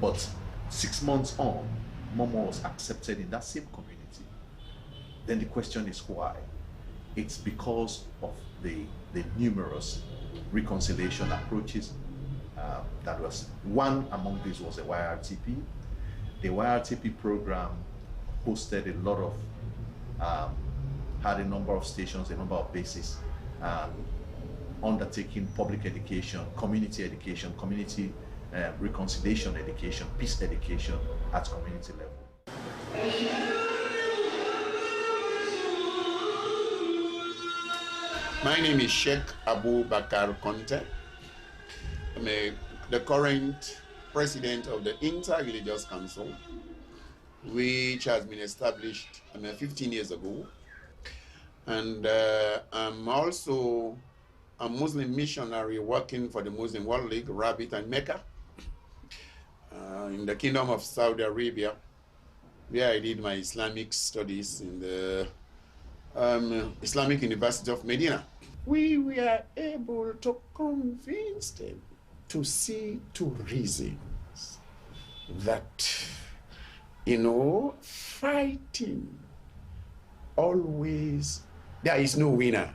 But 6 months on, Momo was accepted in that same community. Then the question is why? It's because of the numerous reconciliation approaches. That was one among these was the YRTP. The YRTP program hosted a lot of, had a number of stations, a number of bases, undertaking public education, community reconciliation education, peace education at community level. My name is Sheikh Abu Bakar Conte. I'm the current president of the Inter-Religious Council, which has been established 15 years ago. And I'm also a Muslim missionary working for the Muslim World League, Rabbit and Mecca, in the Kingdom of Saudi Arabia, where I did my Islamic studies in the Islamic University of Medina. We were able to convince them to see two reasons that, fighting always, there is no winner,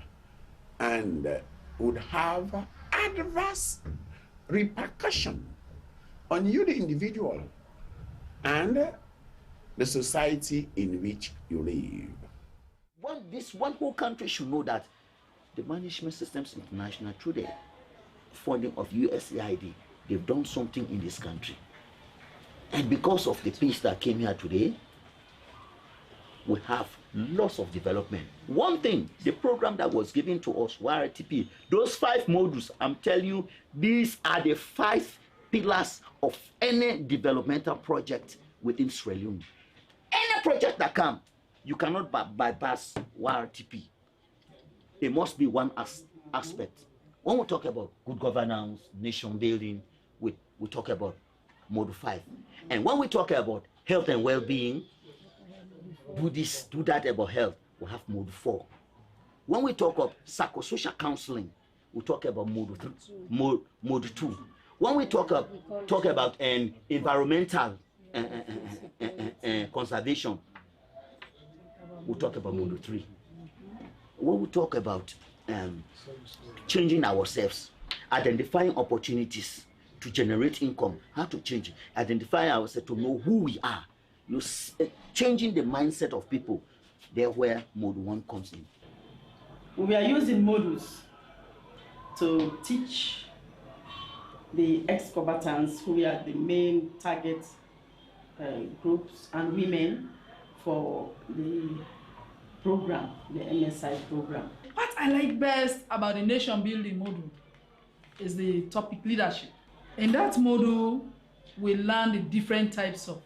and would have adverse repercussion on you, the individual, and the society in which you live. This one whole country should know that the Management Systems International, through the funding of USAID, they've done something in this country. And because of the peace that came here today, we have lots of development. One thing, the program that was given to us, YRTP, those 5 modules, I'm telling you, these are the 5 pillars of any developmental project within Sierra Leone. Any project that comes, you cannot bypass YRTP. It must be one aspect. When we talk about good governance, nation building, we talk about Module 5. And when we talk about health and well-being, do that about health, we have Module 4. When we talk of psychosocial counseling, we talk about Module 2. When we talk about environmental conservation, we talk about Module 3. When we talk about changing ourselves, identifying opportunities to generate income, how to change, identify ourselves to know who we are, changing the mindset of people, there where Module 1 comes in. We are using modules to teach the ex-combatants, who are the main target groups, and women for the program, the MSI program. What I like best about the nation building module is the topic leadership. In that module, we learn the different types of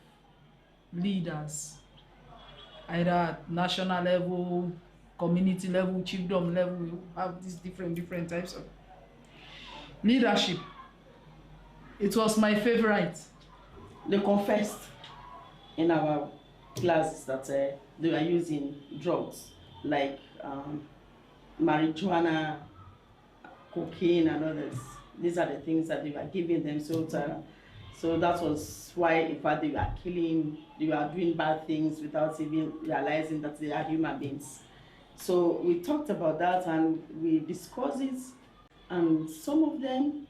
leaders, either at national level, community level, chiefdom level. We have these different types of leadership. It was my favorite. They confessed in our classes that they were using drugs like marijuana, cocaine, and others. These are the things that they were giving them. So that was why, in fact, they were killing, they were doing bad things without even realizing that they are human beings. So we talked about that and we discussed it, and some of them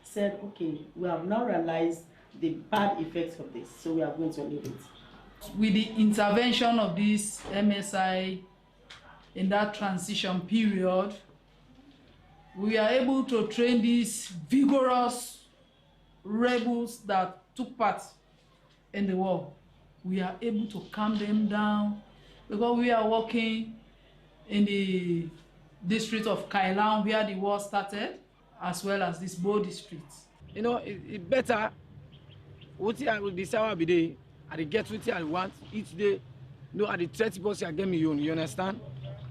said, okay, we have now realized the bad effects of this, so we are going to leave it. With the intervention of this MSI in that transition period, we are able to train these vigorous rebels that took part in the war. We are able to calm them down because we are working in the district of Kailan where the war started, as well as this Bo district. It better what I will decide every day. I get what I want each day. At the 30% I get me, you understand?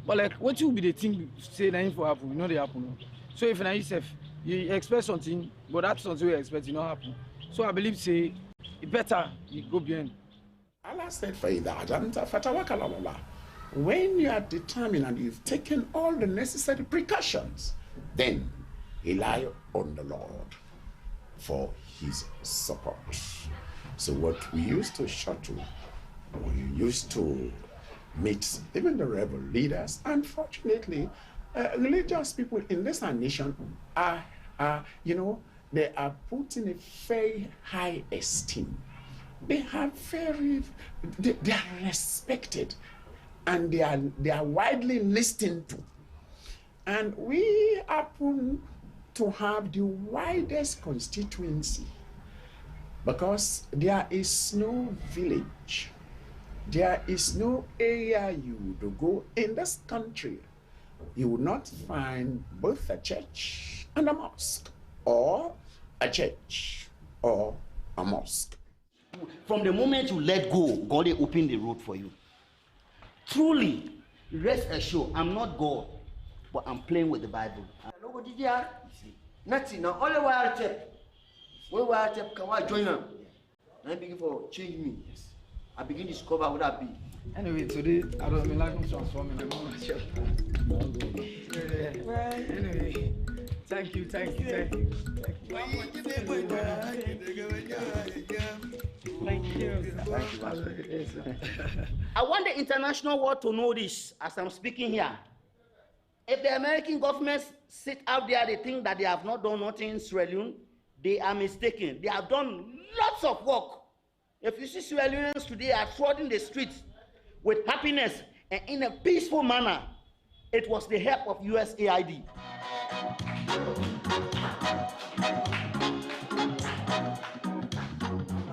But like, what will be the thing say that for happen? They happen. So if you expect something, but that's something you expect, not happen. So I believe say it better you go beyond. Allah said, when you are determined and you've taken all the necessary precautions, then rely on the Lord for his support. So what we used to shuttle, we used to meet even the rebel leaders. Unfortunately, religious people in this nation are, they are put in a very high esteem. They are they are respected, and they are widely listened to. And we happen to have the widest constituency, because there is no village, there is no area you would go in this country you will not find both a church and a mosque, or a church or a mosque. From the moment you let go, God will open the road for you. Truly, rest assured, I'm not God, but I'm playing with the Bible. Nothing. Now only why I tap. Why I tap? Can I join them? I begin for change me. Yes. I begin to discover what I be. Anyway, today I don't mean like transforming. I'm not sure. Anyway, thank you. I want the international world to know this as I'm speaking here. If the American government sit out there, they think that they have not done nothing in Sierra Leone, they are mistaken. They have done lots of work. If you see Sierra Leoneans today are trotting the streets with happiness and in a peaceful manner, it was the help of USAID.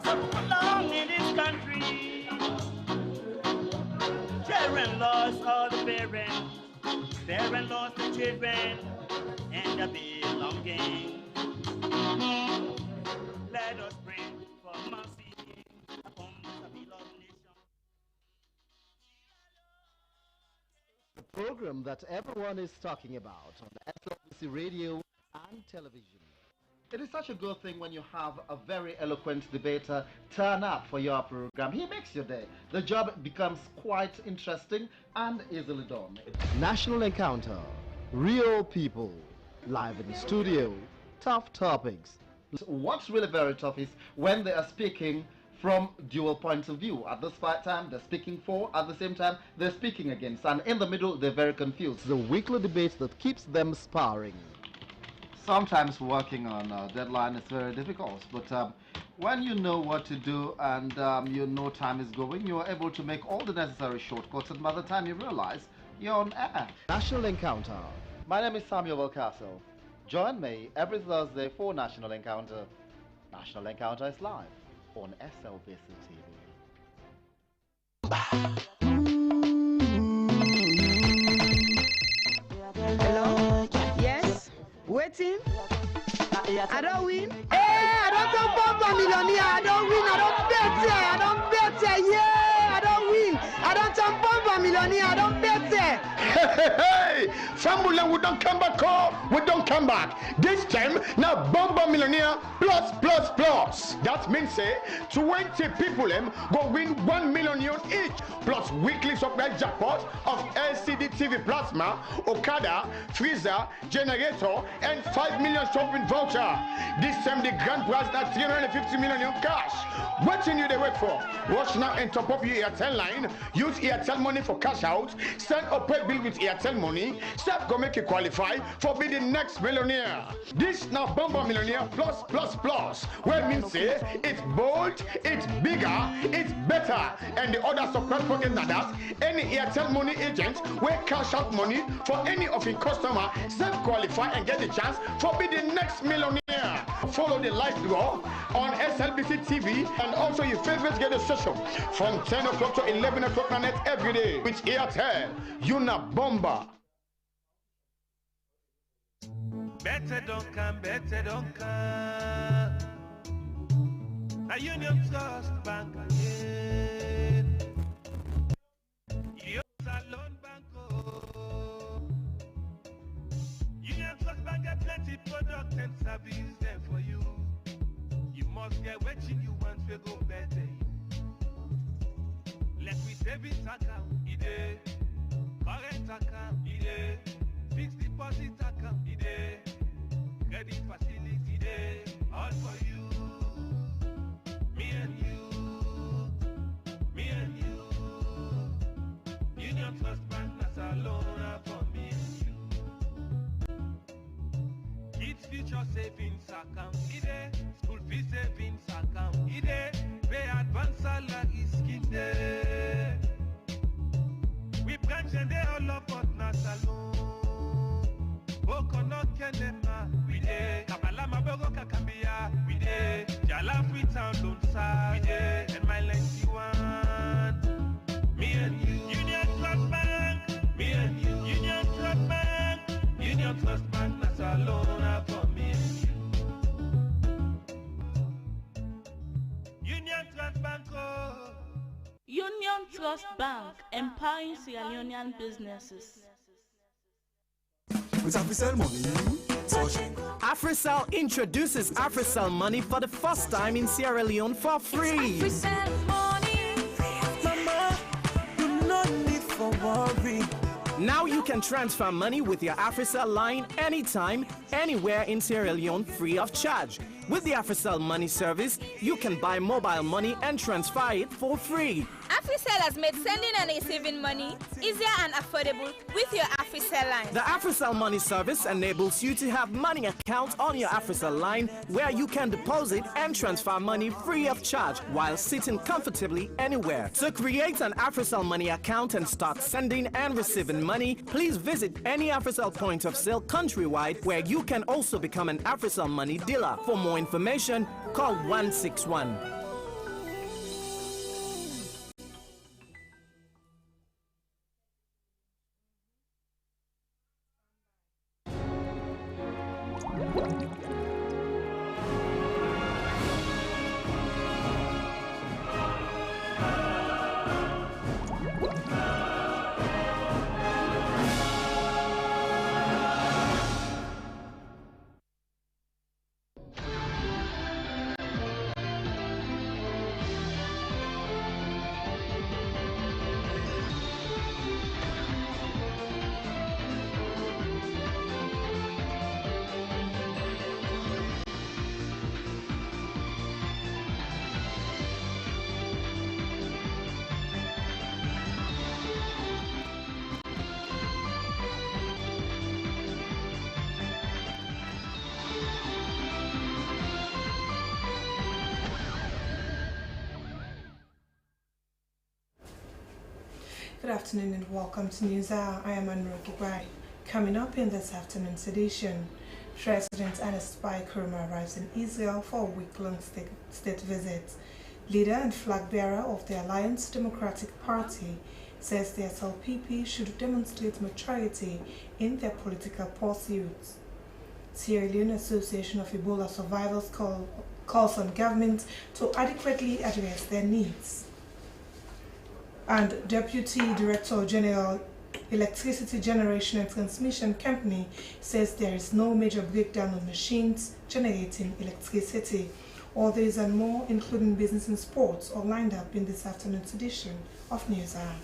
Along in this country, children lost all the parents, parents lost the children and the belonging. Let us pray for mercy upon the beloved nation. The program that everyone is talking about on the Slbc radio and television. It is such a good thing when you have a very eloquent debater turn up for your program. He makes your day. The job becomes quite interesting and easily done. National Encounter, real people, live in the studio, tough topics. What's really very tough is when they are speaking from dual points of view. At this time, they're speaking for, at the same time, they're speaking against. And in the middle, they're very confused. The weekly debate that keeps them sparring. Sometimes working on a deadline is very difficult, but when you know what to do and you know time is going, you are able to make all the necessary shortcuts, and by the time you realize, you're on air. National Encounter. My name is Samuel Castle. Join me every Thursday for National Encounter. National Encounter is live on Slbc TV. Hello? Yes? Waiting? I don't win. Hey, I don't come from millionaire. I don't win. I don't bet it. I don't bet it. Yeah, I don't win. I don't come from millionaire. I don't bet it. Hey, Fambulan, we don't come back, we don't come back. This time, now Bomba Millionaire plus. That means, say, 20 people go win 1 million each, plus weekly surprise jackpot of LCD TV plasma, Okada, freezer, generator, and 5 million shopping voucher. This time, the grand prize at 350 million cash. What you they wait for? Rush now and top up your Airtel line. Use Airtel money for cash out. Send a pay bill with Airtel money. Step go make you qualify for be the next millionaire. This now Bomba Millionaire plus. Well means say it's bold, it's bigger, it's better, and the other surprise pocket than that. Any Airtel money agent will cash out money for any of your customer, self qualify and get the chance for be the next millionaire. Follow the live draw on Slbc TV and also your favorite radio station from 10 o'clock to 11 o'clock on net every day with Airtel. Una Bomba. Better don't come. A Union Trust Bank again. You're Salon Banco. Union Trust Bank get plenty product and service there for you. You must get what you want to go better. Let me savings account, ide. Current account, ide. Fixed deposit account, ide. Credit facility, ide. All for you. own side, yeah. And my lengthy one, me and you. Union Trust Bank, me and you. Union Trust Bank, Union Trust Bank, that's a loan for me and you. Union Trust Bank, oh. Union Trust Bank, empowering Sierra Leonean businesses. With AfriCell Money, AfriCell introduces AfriCell Money for the first time in Sierra Leone for free. AfriCell Money, Mama, you no need for worry. Now you can transfer money with your AfriCell line anytime, anywhere in Sierra Leone free of charge. With the AfriCell Money service, you can buy mobile money and transfer it for free. AfriCell has made sending and receiving money easier and affordable with your AfriCell line. The AfriCell Money service enables you to have money accounts on your AfriCell line where you can deposit and transfer money free of charge while sitting comfortably anywhere. To create an AfriCell Money account and start sending and receiving money, please visit any AfriCell point of sale countrywide where you can also become an AfriCell Money dealer. For more information, call 161. Good afternoon and welcome to News Hour. I am Anro Gibai. Coming up in this afternoon's edition, President Ernest Bai Koroma arrives in Israel for a week-long state visit. Leader and flag bearer of the Alliance Democratic Party says the SLPP should demonstrate maturity in their political pursuits. Sierra Leone Association of Ebola Survivors calls on government to adequately address their needs. And Deputy Director General Electricity Generation and Transmission Company says there is no major breakdown of machines generating electricity. All these and more, including business and sports, are lined up in this afternoon's edition of News Hour.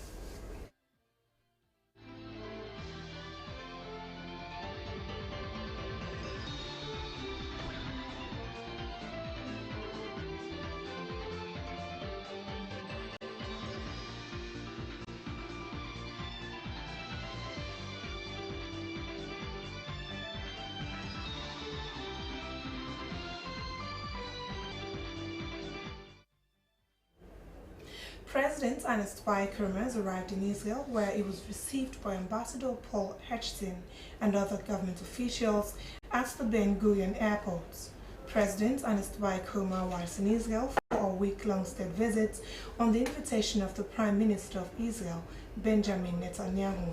President Ernest Bai Koroma has arrived in Israel, where he was received by Ambassador Paul Hechtin and other government officials at the Ben Gurion Airport. President Ernest Bai Koroma was in Israel for a week-long state visit on the invitation of the Prime Minister of Israel, Benjamin Netanyahu.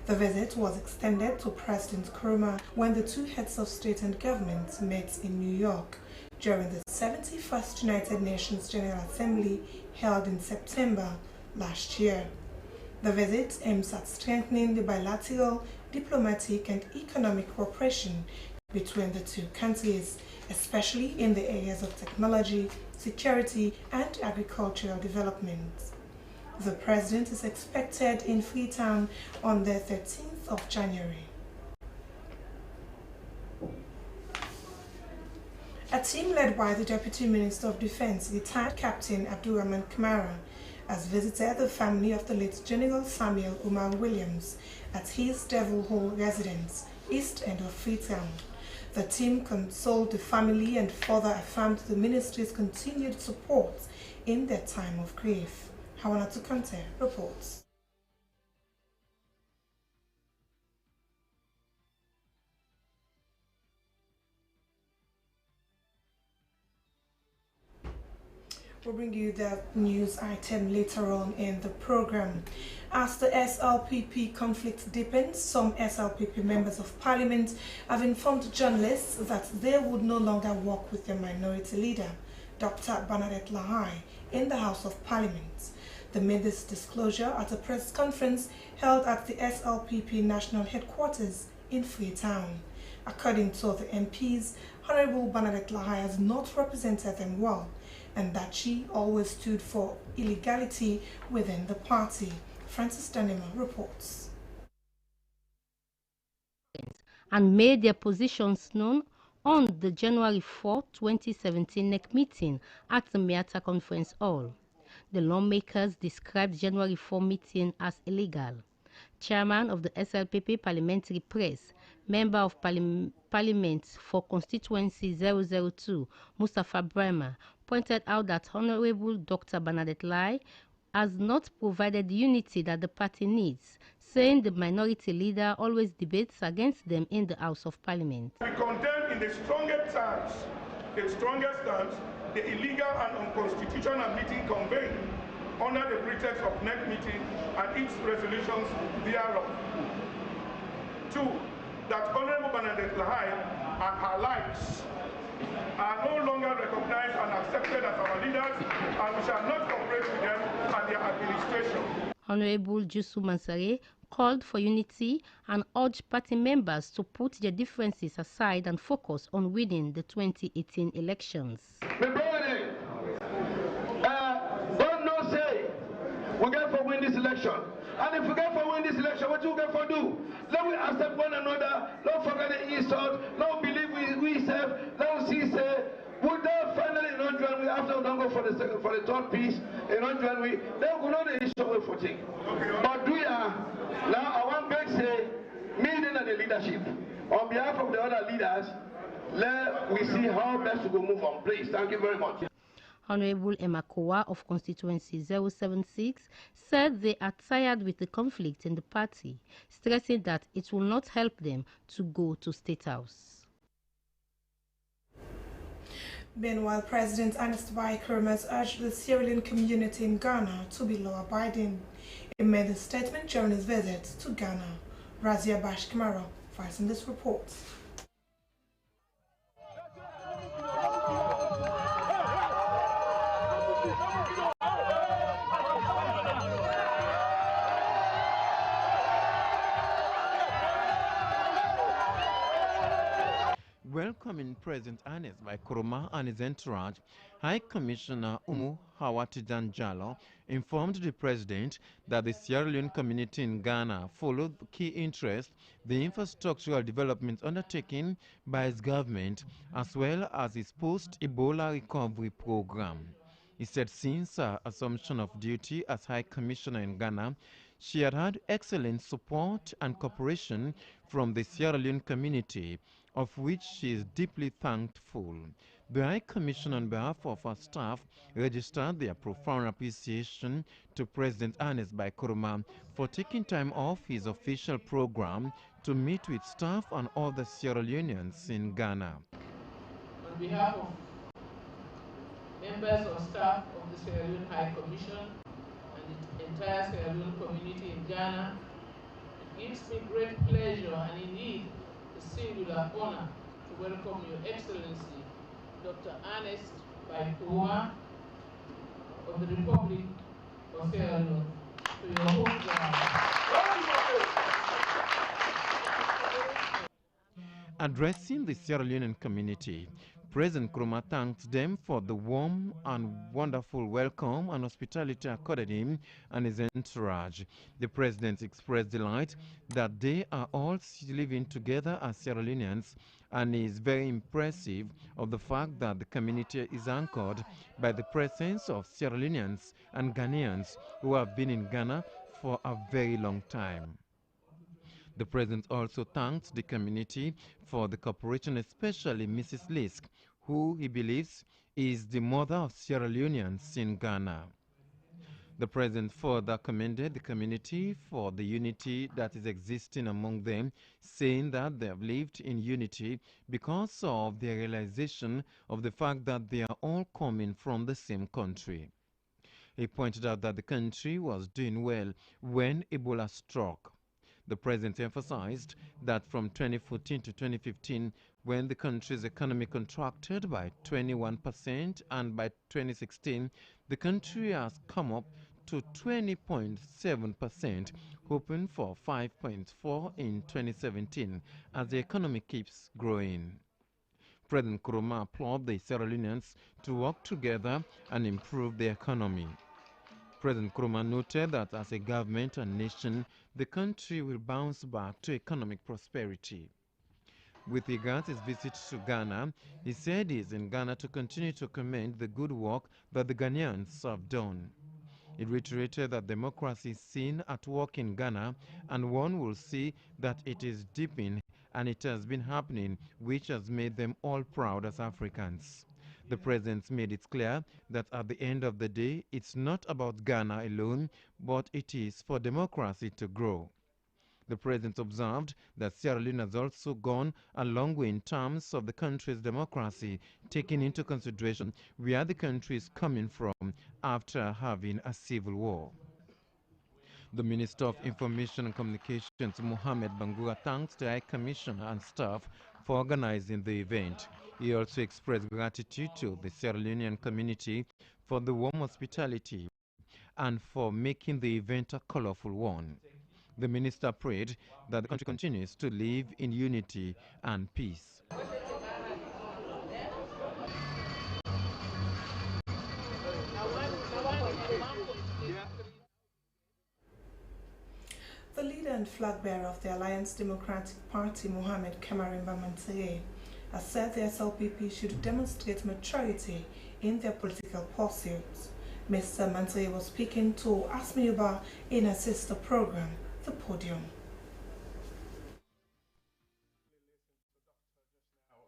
The visit was extended to President Koroma when the two heads of state and government met in New York during the 71st United Nations General Assembly held in September last year. The visit aims at strengthening the bilateral, diplomatic and economic cooperation between the two countries, especially in the areas of technology, security and agricultural development. The President is expected in Freetown on the 13th of January. A team led by the Deputy Minister of Defense, retired Captain Abdurrahman Kamara, has visited the family of the late General Samuel Umar Williams at his Devil Hole residence, east end of Freetown. The team consoled the family and further affirmed the ministry's continued support in their time of grief. Hawanatu Kante reports. We'll bring you the news item later on in the program. As the SLPP conflict deepens, some SLPP members of parliament have informed journalists that they would no longer work with their minority leader, Dr. Bernadette Lahai, in the House of Parliament. They made this disclosure at a press conference held at the SLPP national headquarters in Freetown. According to the MPs, Honorable Bernadette Lahai has not represented them well, and that she always stood for illegality within the party. Francis Danema reports. And made their positions known on the January 4, 2017 NEC meeting at the Miata Conference Hall. The lawmakers described January 4 meeting as illegal. Chairman of the SLPP Parliamentary Press, Member of Parliament for Constituency 002, Mustafa Brema, pointed out that Honorable Dr. Bernadette Lahai has not provided the unity that the party needs, saying the minority leader always debates against them in the House of Parliament. We condemn in the strongest terms, the illegal and unconstitutional meeting convened under the pretext of NEC meeting and its resolutions thereof. 2. That Honorable Bernadette Lahai and her likes are no longer recognized and accepted as our leaders, and we shall not cooperate with them and their administration. Honorable Jusu Mansare called for unity and urged party members to put their differences aside and focus on winning the 2018 elections. God knows say we get for win this election. And if we get for win this election, what you get for do? Let we accept one another, don't forget the insult, don't believe we serve, don't see say, would that finally in January, after we don't go for the third piece, in January, then we know the issue for thing. But we are, now I want to say, meeting and the leadership, on behalf of the other leaders, let we see how best to go move on, please. Thank you very much. Honorable Emakowa of Constituency 076 said they are tired with the conflict in the party, stressing that it will not help them to go to State House. Meanwhile, President Ernest Bai Koroma urged the Sierra Leone community in Ghana to be law-abiding. He made the statement during his visit to Ghana. Razia Bashkamara files in this report. Welcoming President Ernest Bai Koroma and his entourage, High Commissioner Umu Hawatijan Jallo informed the President that the Sierra Leone community in Ghana followed key interest the infrastructural development undertaken by his government as well as his post-Ebola recovery program. He said since her assumption of duty as High Commissioner in Ghana, she had excellent support and cooperation from the Sierra Leone community, of which she is deeply thankful. The High Commission on behalf of her staff registered their profound appreciation to President Ernest Bai Koroma for taking time off his official program to meet with staff and other Sierra Leoneans in Ghana. On behalf of members or staff of the Sierra Leone High Commission and the entire Sierra Leone community in Ghana, it gives me great pleasure and indeed a singular honor to welcome Your Excellency, Dr. Ernest Bai Koroma of the Republic of Sierra Leone to your home ground. Addressing the Sierra Leonean community, President Koroma thanked them for the warm and wonderful welcome and hospitality accorded him and his entourage. The President expressed delight that they are all living together as Sierra Leoneans and is very impressive of the fact that the community is anchored by the presence of Sierra Leoneans and Ghanaians who have been in Ghana for a very long time. The President also thanked the community for the cooperation, especially Mrs. Lisk, who he believes is the mother of Sierra Leoneans in Ghana. The president further commended the community for the unity that is existing among them, saying that they have lived in unity because of their realization of the fact that they are all coming from the same country. He pointed out that the country was doing well when Ebola struck. The president emphasized that from 2014 to 2015, when the country's economy contracted by 21%, and by 2016, the country has come up to 20.7%, hoping for 5.4% in 2017 as the economy keeps growing. President Nkrumah applauded the Sierra Leoneans to work together and improve the economy. President Nkrumah noted that as a government and nation, the country will bounce back to economic prosperity. With regard to his visit to Ghana, he said he is in Ghana to continue to commend the good work that the Ghanaians have done. He reiterated that democracy is seen at work in Ghana, and one will see that it is deepening, and it has been happening, which has made them all proud as Africans. The president made it clear that at the end of the day, it's not about Ghana alone, but it is for democracy to grow. The president observed that Sierra Leone has also gone a long way in terms of the country's democracy, taking into consideration where the country is coming from after having a civil war. The Minister of Information and Communications, Mohamed Bangura, thanks the High Commissioner and staff for organizing the event. He also expressed gratitude to the Sierra Leonean community for the warm hospitality and for making the event a colorful one. The minister prayed that the country continues to live in unity and peace. The leader and flag bearer of the Alliance Democratic Party, Mohamed Kamarimba Mantere, has said the SLPP should demonstrate maturity in their political pursuits. Mr. Mantere was speaking to Asmiuba in a sister program, The Podium.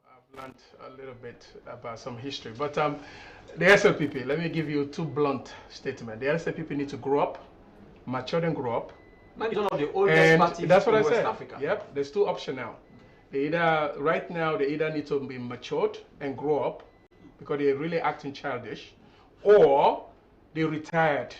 I've learned a little bit about some history, but the SLPP, let me give you two blunt statements. The SLPP need to grow up, mature and grow up. Man, it's one of the oldest parties that's what in I West said. Africa. Yep, there's two options now. Right now, they either need to be matured and grow up because they're really acting childish, or they retired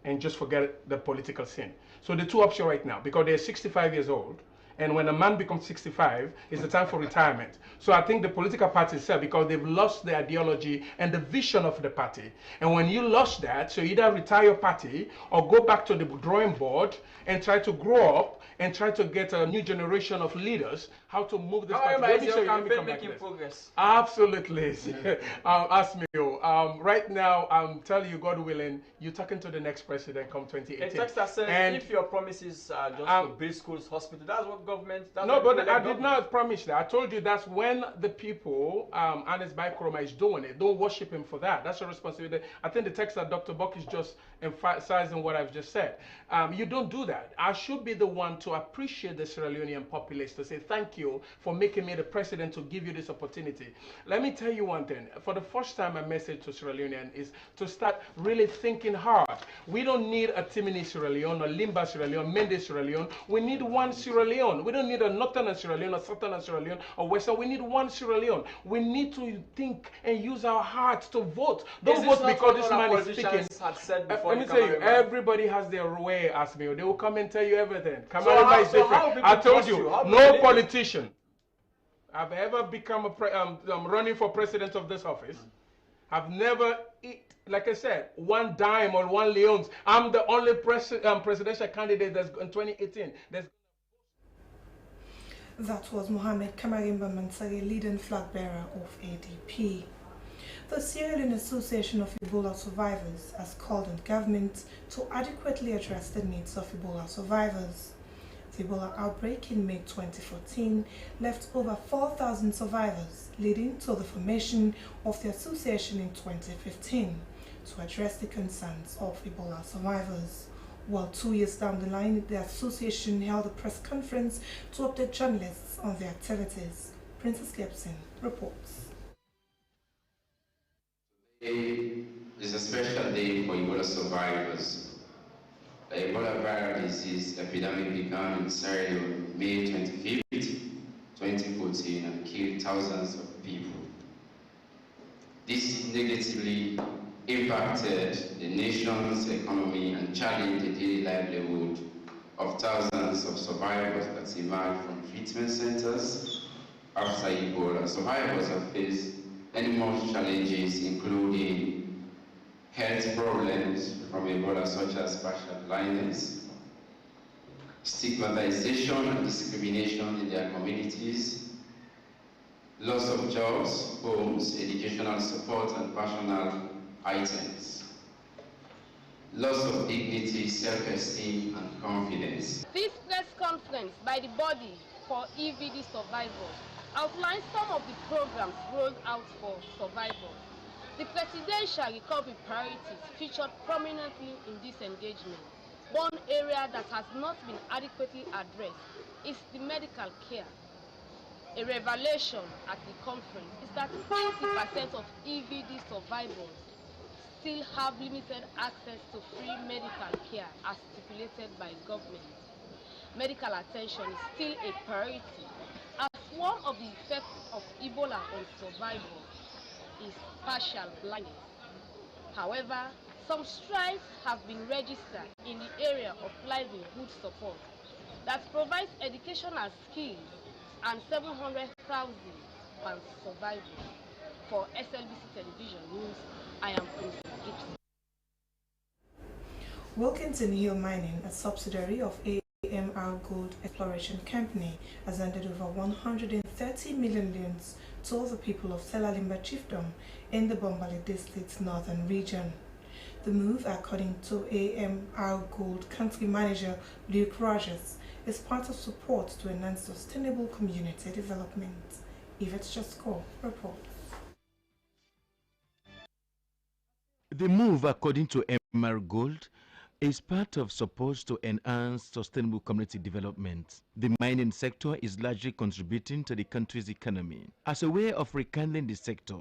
and just forget the political scene. So the two options right now, because they're 65 years old, and when a man becomes 65, it's the time for retirement. So I think the political party itself, because they've lost the ideology and the vision of the party. And when you lost that, so either retire your party or go back to the drawing board and try to grow up and try to get a new generation of leaders how to move this party. However, is your campaign making progress? Absolutely. Ask me. Right now, I'm telling you, God willing, you're talking to the next president come 2018. A text that says if your promises are just to build schools, hospitals, that's what government... No, but I did not promise that. I told you that's when the people, Anis Baikroma is doing it. Don't worship him for that. That's your responsibility. I think the text that Dr. Buck is just emphasizing what I've just said. You don't do that. I should be the one to appreciate the Sierra Leonean populace, to say thank you for making me the president to give you this opportunity. Let me tell you one thing. For the first time, my message to Sierra Leonean is to start really thinking hard. We don't need a Timini Sierra Leone or Limba Sierra Leone, Mendes Sierra Leone. We need one Sierra Leone. We don't need a Northern Sierra Leone, or Southern Sierra Leone, or Western. We need one Sierra Leone. We need to think and use our hearts to vote. Don't vote because this man is speaking. Let me tell you, everybody has their way, ask me. They will come and tell you everything. Kamarima is different. I told you, no politician I've ever become running for president of this office. I've never, like I said, one dime or one leons. I'm the only presidential candidate that's in 2018. That was Mohamed Kamarimba Mantere, leading flag bearer of ADP. The Sierra Leone Association of Ebola Survivors has called on government to adequately address the needs of Ebola survivors. The Ebola outbreak in May 2014 left over 4,000 survivors, leading to the formation of the association in 2015 to address the concerns of Ebola survivors. While 2 years down the line, the association held a press conference to update journalists on their activities. Princess Gibson reports. Today is a special day for Ebola survivors. Ebola viral disease epidemic began in Sierra Leone May 25th, 2014 and killed thousands of people. This negatively impacted the nation's economy and challenged the daily livelihood of thousands of survivors that emerged from treatment centers after Ebola. Survivors have faced enormous challenges, including health problems from Ebola, such as partial blindness, stigmatization and discrimination in their communities, loss of jobs, homes, educational support, and personal items, loss of dignity, self-esteem, and confidence. This press conference by the body for EVD survivors outlines some of the programs rolled out for survivors. The presidential recovery priorities featured prominently in this engagement. One area that has not been adequately addressed is the medical care. A revelation at the conference is that 80% of EVD survivors still have limited access to free medical care as stipulated by government. Medical attention is still a priority, as one of the effects of Ebola on survivors is partial blindness. However, some strides have been registered in the area of livelihood support that provides educational skills and 700,000 per survivor. For SLBC Television News, I am Princess Gibson. Wilkinson Hill Mining, a subsidiary of AMR Gold Exploration Company, has handed over 130 million loans to all the people of Slbc Chiefdom in the Bombali District's northern region. The move, according to AMR Gold Country Manager Luke Rogers, is part of support to enhance sustainable community development. Yvette Chasko reports. The move, according to AMR Gold, is part of support to enhance sustainable community development. The mining sector is largely contributing to the country's economy. As a way of rekindling the sector,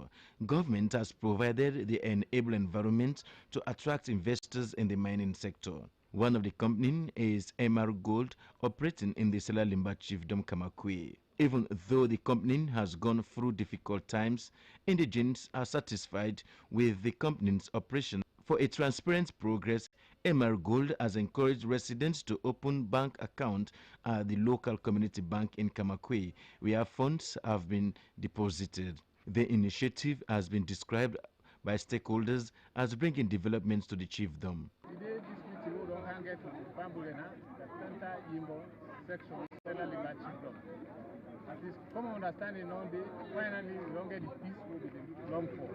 government has provided the enable environment to attract investors in the mining sector. One of the companies is AMR Gold, operating in the Slbc Chiefdom Kamakwe. Even though the company has gone through difficult times, indigents are satisfied with the company's operation. For a transparent progress, AMR Gold has encouraged residents to open bank accounts at the local community bank in Kamakwe, where funds have been deposited. The initiative has been described by stakeholders as bringing developments to the chiefdom. At least common understanding on the finally we don't get the peace we will long for.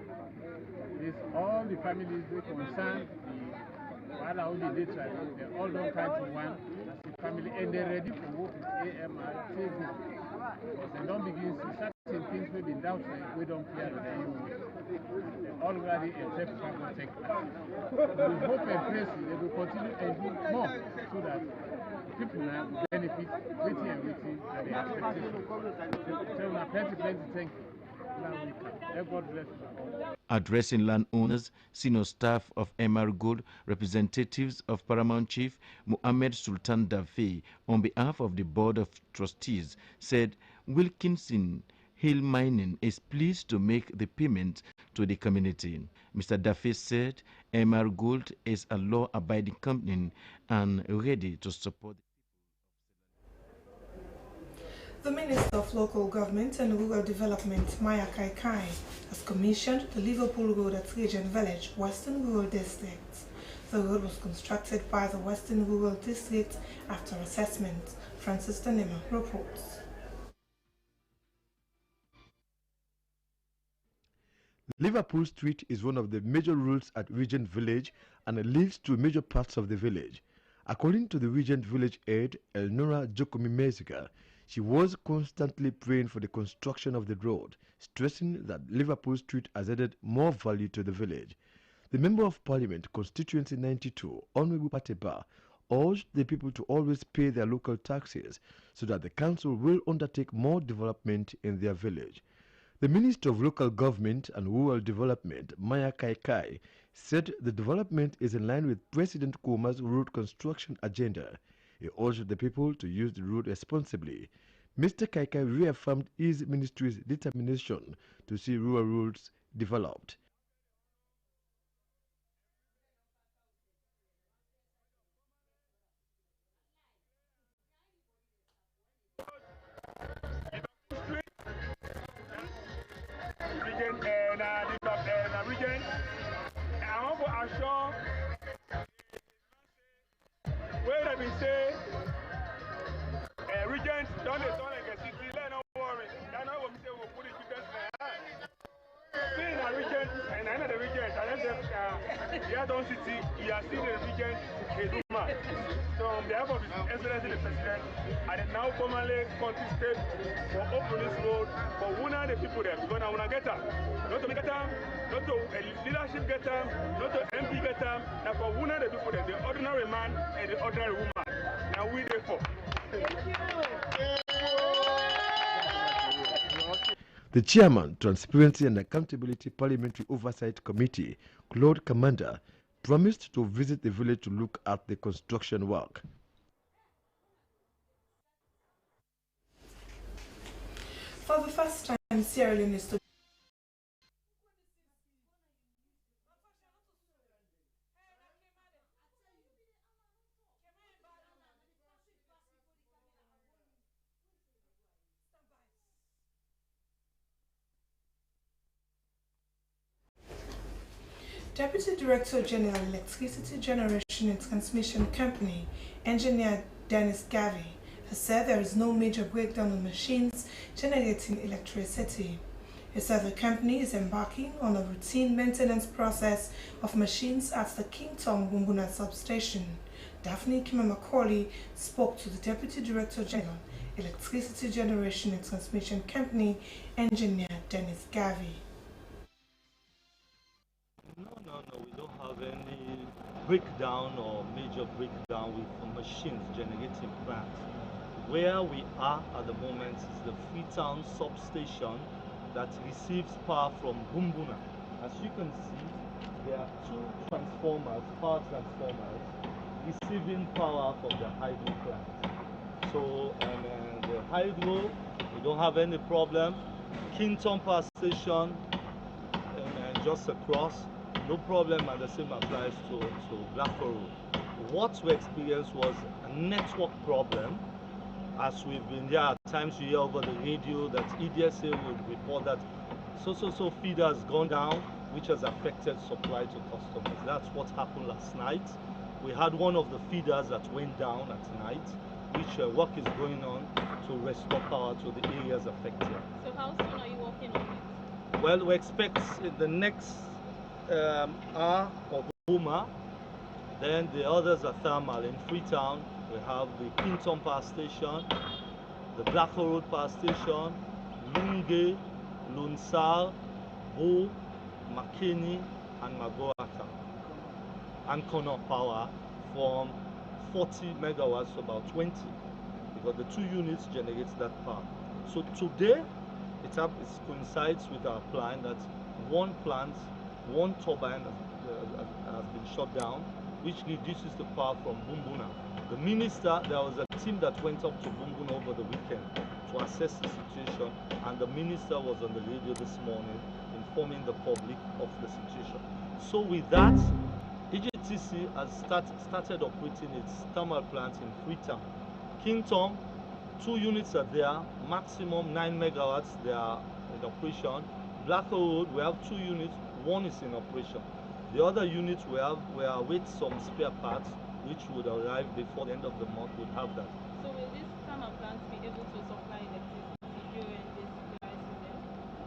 It is all the families we concerned, the they all don't try to one as a family and they're ready for work with AMR table. They don't begin to certain things we been doubtful, we don't clear the anyway. They already accept to take action. We hope and pray they will continue and do more so that people now benefit with and the expectation. So plenty, thank you. Now we can. God bless you. Addressing landowners, senior staff of AMR Gold, representatives of Paramount Chief Mohammed Sultan Dafe, on behalf of the Board of Trustees, said Wilkinson Hill Mining is pleased to make the payment to the community. Mr. Dafe said AMR Gold is a law-abiding company and ready to support. The Minister of Local Government and Rural Development, Maya Kaikai, has commissioned the Liverpool Road at Regent Village, Western Rural District. The road was constructed by the Western Rural District after assessment. Francis Tanema reports. Liverpool Street is one of the major roads at Regent Village and it leads to major parts of the village. According to the Regent Village aide, Elnora Jokomi Meziga, she was constantly praying for the construction of the road, stressing that Liverpool Street has added more value to the village. The Member of Parliament, Constituency 92, Honorable Pateba, urged the people to always pay their local taxes so that the council will undertake more development in their village. The Minister of Local Government and Rural Development, Maya Kaikai, said the development is in line with President Kuma's road construction agenda. He urged the people to use the road responsibly. Mr. Kaikai reaffirmed his ministry's determination to see rural roads developed. Region, I want to assure where they been say regions don't they turn like a city, let no worry. I know what we say we'll put it to see in a region, and I know the regions, unless the other city, we are seeing the region Keduma. So on behalf of His Excellency the President, I now formally contested for open this road for one of the people there, because I want to get them. Not to get them, not to leadership get them, not to MP get them, now for one of the people there, the ordinary man and the ordinary woman. Now we therefore. The chairman, Transparency and Accountability Parliamentary Oversight Committee, Claude Commander, promised to visit the village to look at the construction work. For the first time, Sierra Leone is to Deputy Director General, Electricity Generation and Transmission Company, Engineer Dennis Gavi, has said there is no major breakdown on machines generating electricity. He said the company is embarking on a routine maintenance process of machines at the King Tom Bumbuna substation. Daphne Kimamacaulay spoke to the Deputy Director General, Electricity Generation and Transmission Company, Engineer Dennis Gavi. No, we don't have any breakdown or major breakdown with machines generating plants. Where we are at the moment is the Freetown substation that receives power from Bumbuna. As you can see, there are two transformers, power transformers, receiving power from the hydro plant. So the hydro, we don't have any problem. Kington Power Station, just across, no problem, and the same applies to Blackpool Road. What we experienced was a network problem. As we've been there, at times you hear over the radio that EDSA would report that so feeder has gone down, which has affected supply to customers. That's what happened last night. We had one of the feeders that went down at night, which work is going on to restore power to the areas affected. So how soon are you working on it? Well, we expect in the next hour of Boma. Then the others are thermal. In Freetown, we have the Kington Power Station, the Blackpool Road Power Station, Lunge, Lunsal, Bo, Makeni, and Magoaka. And Kono Power from 40 megawatts to about 20, because the two units generate that power. So today, it coincides with our plan that one plant, one turbine has been shut down, which reduces the power from Bumbuna. The minister, there was a team that went up to Bumbuna over the weekend to assess the situation, and the minister was on the radio this morning informing the public of the situation. So with that, EGTC has started operating its thermal plant in Freetown. Kington, 2 units are there, maximum 9 megawatts, they are in operation. Blackpool Road, we have 2 units, 1 is in operation. The other units we are with some spare parts, which would arrive before the end of the month. Would have that. So will this thermal plant be able to supply electricity during this dry season?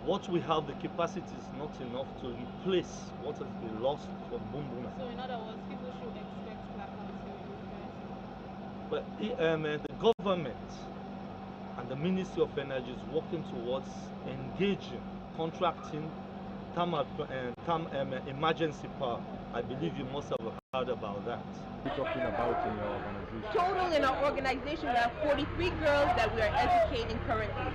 What we have, the capacity is not enough to replace what has been lost from Bumbuna. So in other words, people should expect blackouts during this dry season? But the government and the Ministry of Energy is working towards engaging, contracting emergency power. I believe you must have heard about that. What are you talking about in your organization? Total in our organization, we have 43 girls that we are educating currently.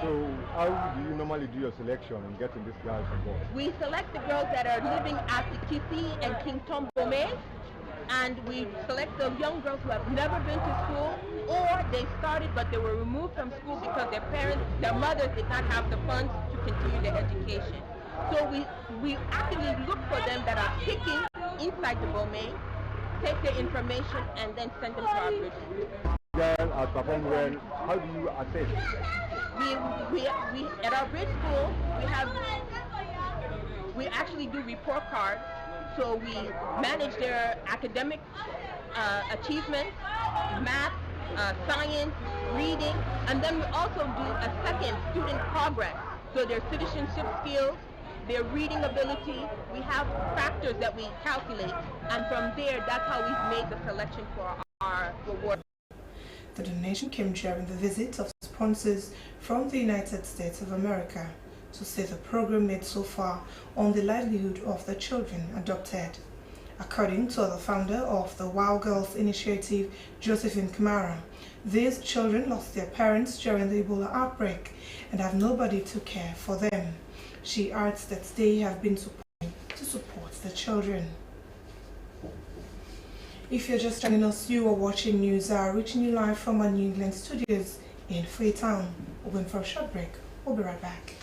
So how do you normally do your selection in getting these girls on board? We select the girls that are living at the Kisi and King Tom Bome, and we select the young girls who have never been to school, or they started but they were removed from school because their mothers did not have the funds to continue their education. So we actively look for them that are picking inside the Bome, take their information, and then send them to our bridges. Girl has performed well. How do you assess? We at our bridge school we actually do report cards, so we manage their academic achievements, math, science, reading, and then we also do a second student progress, so their citizenship skills, their reading ability. We have factors that we calculate, and from there that's how we've made the selection for our reward. The donation came during the visit of sponsors from the United States of America to say the program made so far on the livelihood of the children adopted. According to the founder of the Wild Girls Initiative, Josephine Kamara, these children lost their parents during the Ebola outbreak and have nobody to care for them. She adds that they have been supporting to support the children. If you're just joining us, you are watching News Hour, reaching you live from our New England studios in Freetown. We're going for a short break. We'll be right back.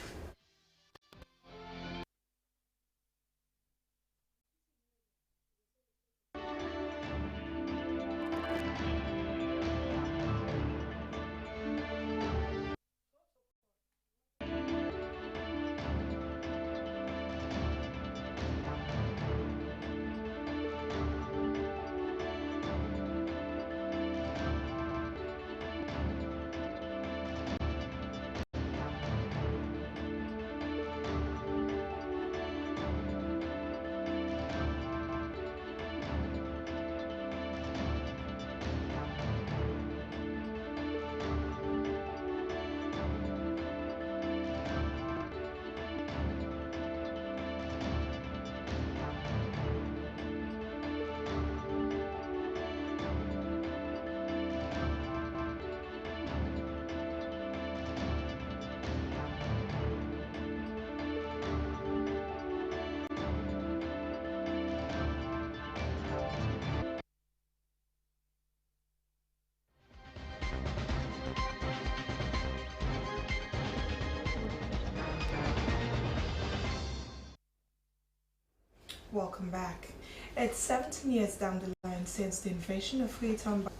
Welcome back. It's 17 years down the line since the invasion of Freetown by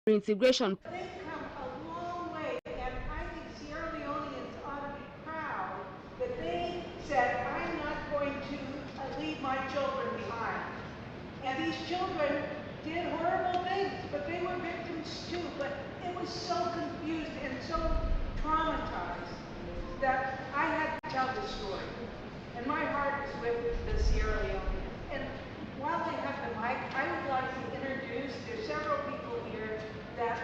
Reintegration. They've come a long way, and I think Sierra Leoneans ought to be proud that they said, I'm not going to leave my children behind. And these children did horrible things, but they were victims too. But it was so confused and so traumatized that I had to tell this story. And my heart is with the Sierra Leoneans. And while I have the mic, I would like to introduce, there's several people here that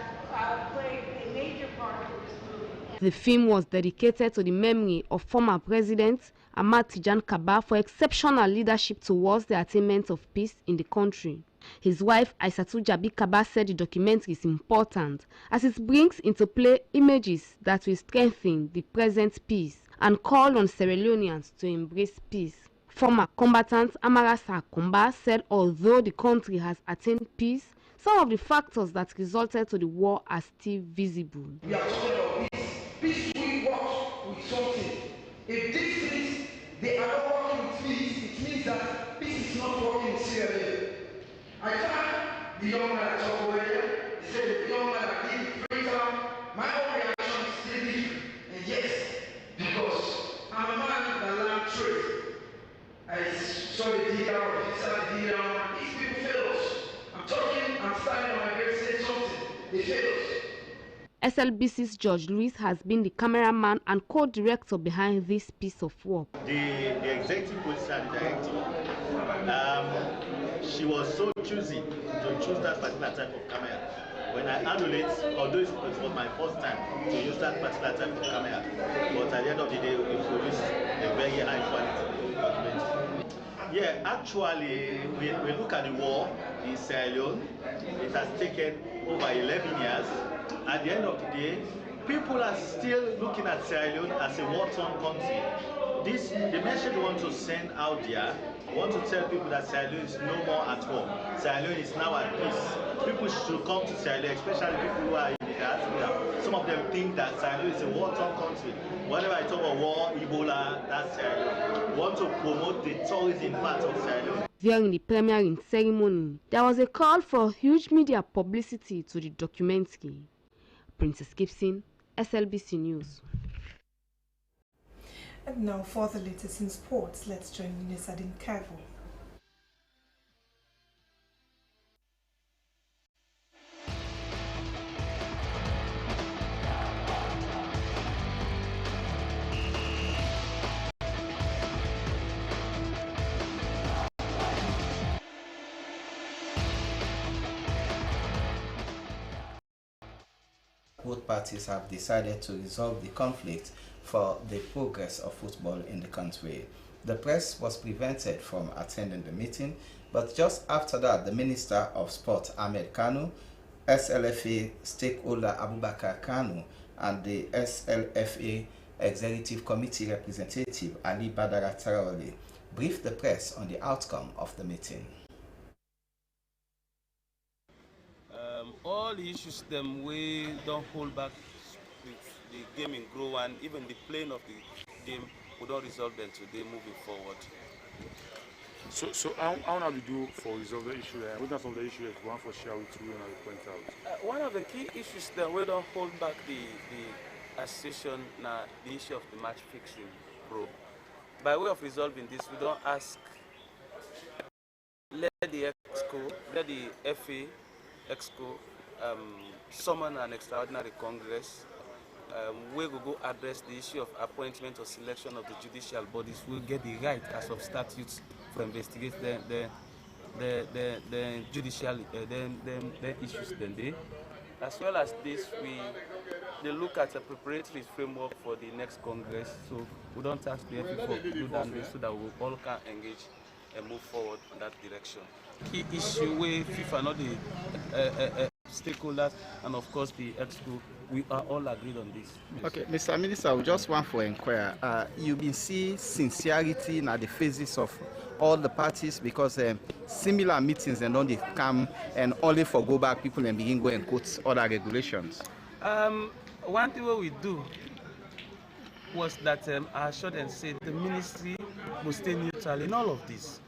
played a major part in this movie. The film was dedicated to the memory of former President Ahmad Tijan Kaba for exceptional leadership towards the attainment of peace in the country. His wife Aissatou Jabi Kaba said the documentary is important as it brings into play images that will strengthen the present peace and call on Sierra Leoneans to embrace peace. Former combatant Amarasa Akumba said although the country has attained peace, some of the factors that resulted to the war are still visible. We are talking about peace. Peace will work with something. If these things, they are not working with peace, it means that peace is not working in Sierra Leone. I found the young man I talked earlier, he said the young man I did Freetown, my own reaction is still different. And yes, because I'm a man that learned trade. I saw the dealer, officer, the dealer, these people fail us. I'm talking, I'm standing on my bed saying something, they fail us. SLBC's George Lewis has been the cameraman and co-director behind this piece of work. The executive producer and director, she was so choosy to choose that particular type of camera. When I handled it, although it was my first time to use that particular type of camera, but at the end of the day, we produced a very high quality documentary. Yeah, actually, we look at the war in Sierra Leone. It has taken over 11 years. at the end of the day, people are still looking at Sierra Leone as a war-torn country. The message we want to send out there, we want to tell people that Sierra Leone is no more at war. Sierra Leone is now at peace. People should come to Sierra Leone, especially people who are in the diaspora. Some of them think that Sierra Leone is a war-torn country. Whenever I talk about war, Ebola, that's Sierra Leone. We want to promote the tourism part of Sierra Leone. During the premiering ceremony, there was a call for huge media publicity to the documentary. Princess Gibson, SLBC News. And now for the latest in sports, let's join Nisadin Kago. Both parties have decided to resolve the conflict for the progress of football in the country. The press was prevented from attending the meeting, but just after that, the Minister of Sport, Ahmed Kanu, SLFA stakeholder Abubakar Kanu, and the SLFA Executive Committee representative Ali Badara Traore briefed the press on the outcome of the meeting. All the issues them we don't hold back with the game in grow and even the playing of the game we don't resolve them today moving forward. So how now we do for resolve the issue? What are some of the issues we want for share with you and I point out? One of the key issues that we don't hold back the association now the issue of the match fixing pro. By way of resolving this, we don't ask let the EXCO, let the FA EXCO summon an extraordinary congress where we go address the issue of appointment or selection of the judicial bodies who get the right as of statutes to investigate the judicial the issues then they. As well as this, they look at a preparatory framework for the next congress. So we don't ask the FA to do that so that we all can engage and move forward in that direction. Key issue where FIFA not the stakeholders and of course the EXCO, we are all agreed on this. Okay, Mr. Minister, we just want to inquire. You been see sincerity in the phases of all the parties because similar meetings and only come and only for go back people and begin go and quote other regulations. One thing what we do was that I assured and said the ministry will stay neutral in all of this.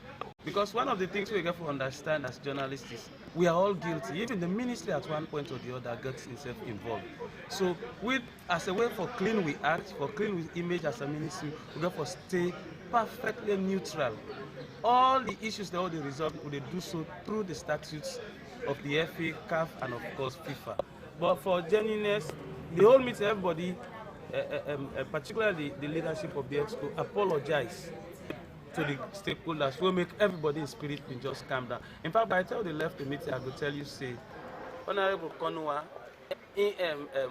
Because one of the things we have to understand as journalists is we are all guilty. Even the ministry at one point or the other gets itself involved. So as a way for clean we act, for clean we image as a ministry, we have to stay perfectly neutral. All the issues that they resolve, they do so through the statutes of the FA, CAF, and of course FIFA. But for genuineness, the whole meeting, everybody, particularly the leadership of the EXCO, apologize to the stakeholders. Will make everybody in spirit and just calm down. In fact, by the time they left the meeting, I will tell you, say, Honorable Konua,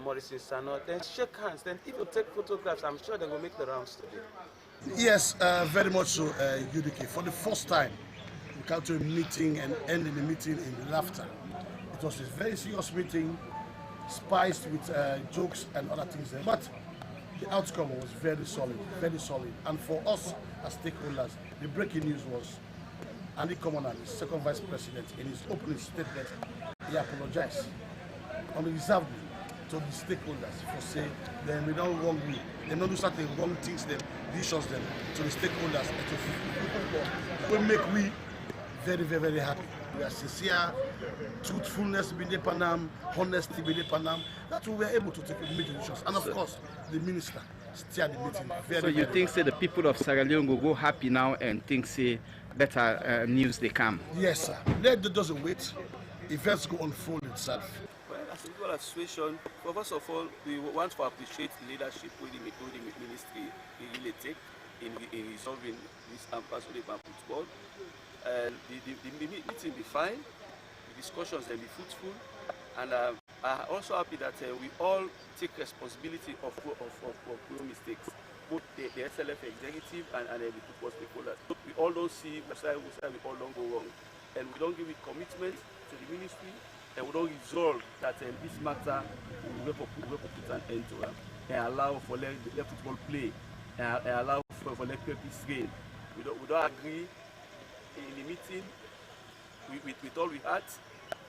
Morrison Sano, then shake hands. Then if you take photographs, I'm sure they will make the rounds today. Yes, very much so, UDK. For the first time, we came to a meeting and ending the meeting in laughter. It was a very serious meeting, spiced with jokes and other things there. But the outcome was very solid, very solid. And for us as stakeholders, the breaking news was Andy Commoner, the second vice president, in his opening statement, he apologized unreservedly to the stakeholders for saying then we don't wrong we, they don't do certain wrong things, them decisions them to the stakeholders. It will make we very, very, very happy. We are sincere, truthfulness be the Panam, honesty be the Panam, that we were able to take major decisions. And of course, the minister steered the meeting very, so you very think, say, the people of Sierra Leone will go happy now and think, say, better news they come? Yes, sir. Let the doesn't wait. Events go unfold itself. Well, as a people association, first of all, we want to appreciate the leadership with the ministry really take in resolving this impasse with the football. The meeting be fine, the discussions will be fruitful, and I'm also happy that we all take responsibility of mistakes, both the SLF executive and the football stakeholders. We all don't see which side we all don't go wrong, and we don't give it commitment to the ministry we don't resolve that this matter, we will put an end to it and allow for let football play and allow for let peace reign. We don't agree in the meeting with all we had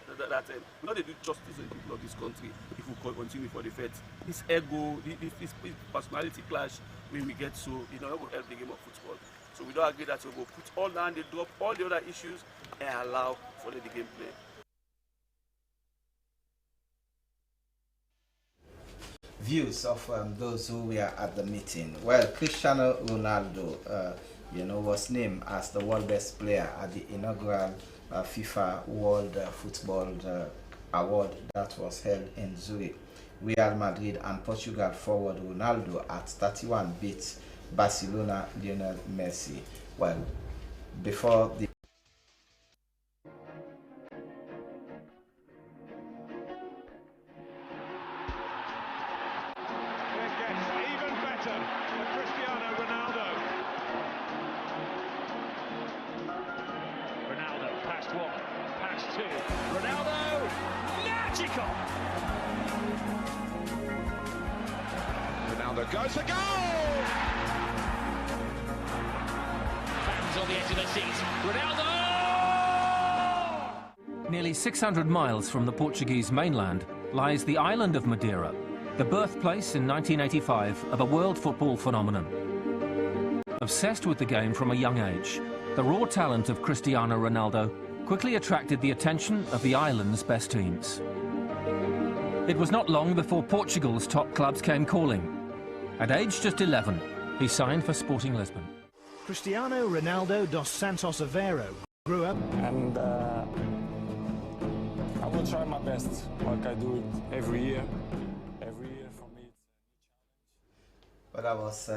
that we don't do justice to the people of this country if we continue for the faith. This ego, this personality clash, when we get so, it will help the game of football. So we don't agree that we will put all down, they drop all the other issues and allow for the game play. Views of those who were at the meeting. Well, Cristiano Ronaldo, was named as the world best player at the inaugural FIFA World Football Award that was held in Zurich. Real Madrid and Portugal forward Ronaldo at 31 beat Barcelona Lionel Messi. Well, before the Ronaldo goes for goal! Fans on the edge of their seats. Ronaldo! Nearly 600 miles from the Portuguese mainland lies the island of Madeira, the birthplace in 1985 of a world football phenomenon. Obsessed with the game from a young age, the raw talent of Cristiano Ronaldo quickly attracted the attention of the island's best teams. It was not long before Portugal's top clubs came calling. At age just 11, he signed for Sporting Lisbon. Cristiano Ronaldo dos Santos Aveiro grew up... And I will try my best, like I do it every year. Every year for me it's a new challenge. But that was